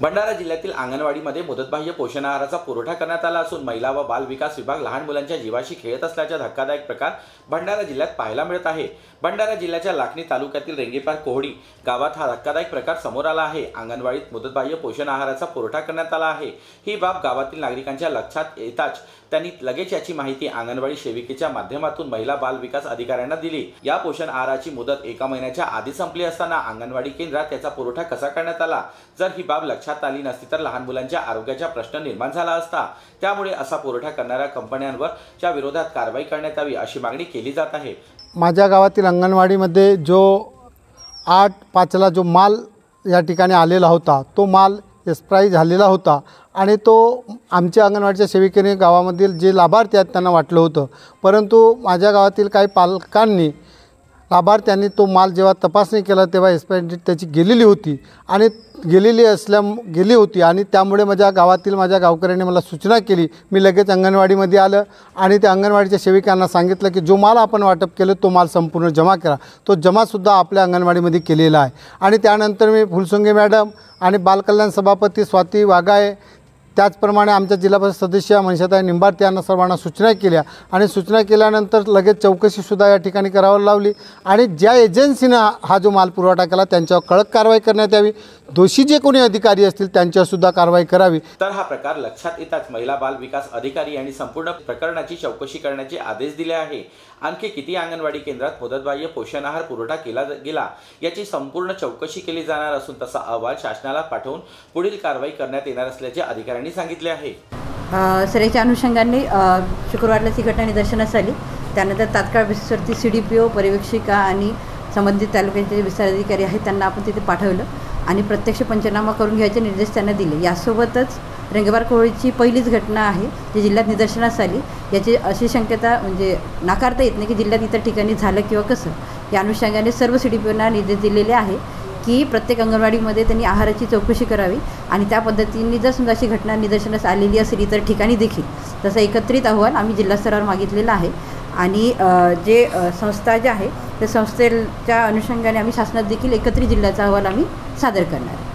भंडारा जिल्ह्यातील अंगणवाडीमध्ये मुदतबाह्य पोषण आहाराचा पुरवठा करण्यात आला असून महिला व बाल विकास विभाग लहान मुलांच्या जीवाशी खेळत असल्याचा धक्कादायक प्रकार भंडारा जिल्ह्यात पाहायला मिळत आहे। भंडारा जिल्ह्याच्या लाखनी तालुक्यातील रेंगेपार कोहडी गावात हा धक्कादायक प्रकार समोर आला आहे। अंगणवाडीत मुदतबाह्य पोषण आहाराचा पुरवठा करण्यात आला आहे। ही बाब गावातील नागरिकांच्या लक्षात येताच त्यांनी लगेच याची माहिती अंगणवाडी सेविकेच्या माध्यमातून महिला बाल विकास अधिकाऱ्यांना दिली। या पोषण आहाराची मुदत 1 महिन्याच्या आधी संपली असताना अंगणवाडी केंद्रात त्याचा पुरवठा कसा करण्यात आला? जर ही बाब लक्षात आली नसती तर लहान मुलांच्या आरोग्याचा प्रश्न निर्माण झाला असता। त्यामुळे असा पुरवठा करणाऱ्या कंपन्यांवरच्या विरोधात कारवाई करण्यात यावी अशी मागणी केली जात आहे। माझ्या गावातील अंगणवाडीमध्ये जो 8/5ला जो माल या ठिकाणी आलेला होता तो माल एक्सपायरी झालेला होता आणि तो आमच्या अंगणवाडीच्या सेविकेने गावामधील जे लाभार्थी आहेत त्यांना वाटलं होतं, परंतु माझ्या गावातील काही पालकांनी लाभार्थ्यांनी तो माल जेव्हा तपासणी केला तेव्हा एक्सपायरी डेट त्याची गेलेली होती आणि त्यामुळे माझ्या गावातील माझ्या गावकऱ्यांनी मला सूचना केली। मी लगेच अंगणवाडीमध्ये आलं आणि त्या अंगणवाडीच्या सेविकांना सांगितलं की जो माल आपण वाटप केलं तो माल संपूर्ण जमा करा। तो जमासुद्धा आपल्या अंगणवाडीमध्ये केलेला आहे आणि त्यानंतर मी फुलसुंगे मॅडम आणि बालकल्याण सभापती स्वाती वाघाळे त्याचप्रमाणे आमच्या जिल्हा परिषद सदस्य मनशाताई निंबाळकर यांना सर्वांना सूचना केल्या आणि सूचना केल्यानंतर लगेच चौकशीसुद्धा या ठिकाणी करावी लावली आणि ज्या एजन्सीनं हा जो माल पुरवठा केला त्यांच्यावर कडक कारवाई करण्यात यावी। दोषी जे कोणी अधिकारी असतील त्यांच्यावरसुद्धा कारवाई करावी। तर हा प्रकार लक्षात येताच महिला बाल विकास अधिकारी यांनी संपूर्ण प्रकरणाची चौकशी करण्याचे आदेश दिले आहे। आणखी किती अंगणवाडी केंद्रात मुदतबाह्य पोषण आहार पुरवठा केला गेला याची संपूर्ण चौकशी केली जाणार असून तसा अहवाल शासनाला पाठवून पुढील कारवाई करण्यात येणार असल्याचे अधिकाऱ्यांनी सांगितले आहे। सरेच्या अनुषंगाने शुक्रवारला ही घटना निदर्शनास आली। त्यानंतर तात्काळ बेसिसवरती CDPO पर्यवेक्षिका आणि संबंधित तालुक्याचे विस्तार अधिकारी आहेत त्यांना आपण तिथे पाठवलं आणि प्रत्यक्ष पंचनामा करून घ्यायचे निर्देश त्यांना दिले। यासोबतच रेंगेपार कोहळीची पहिलीच घटना आहे जी जिल्ह्यात निदर्शनास आली। याची अशी शक्यता म्हणजे नाकारता येत नाही की जिल्ह्यात इतर ठिकाणी झालं किंवा कसं। या अनुषंगाने सर्व CDPOंना निर्देश दिलेले आहे की प्रत्येक अंगणवाडीमध्ये त्यांनी आहाराची चौकशी करावी आणि त्या पद्धतीने जर समजा अशी घटना निदर्शनास आलेली असेल इतर ठिकाणी देखील तसा एकत्रित अहवाल आम्ही जिल्हा स्तरावर मागितलेला आहे आणि जे संस्था जे आहे त्या संस्थेच्या अनुषंगाने आम्ही शासनात देखील एकत्रित जिल्ह्याचा अहवाल आम्ही सादर करणार आहे।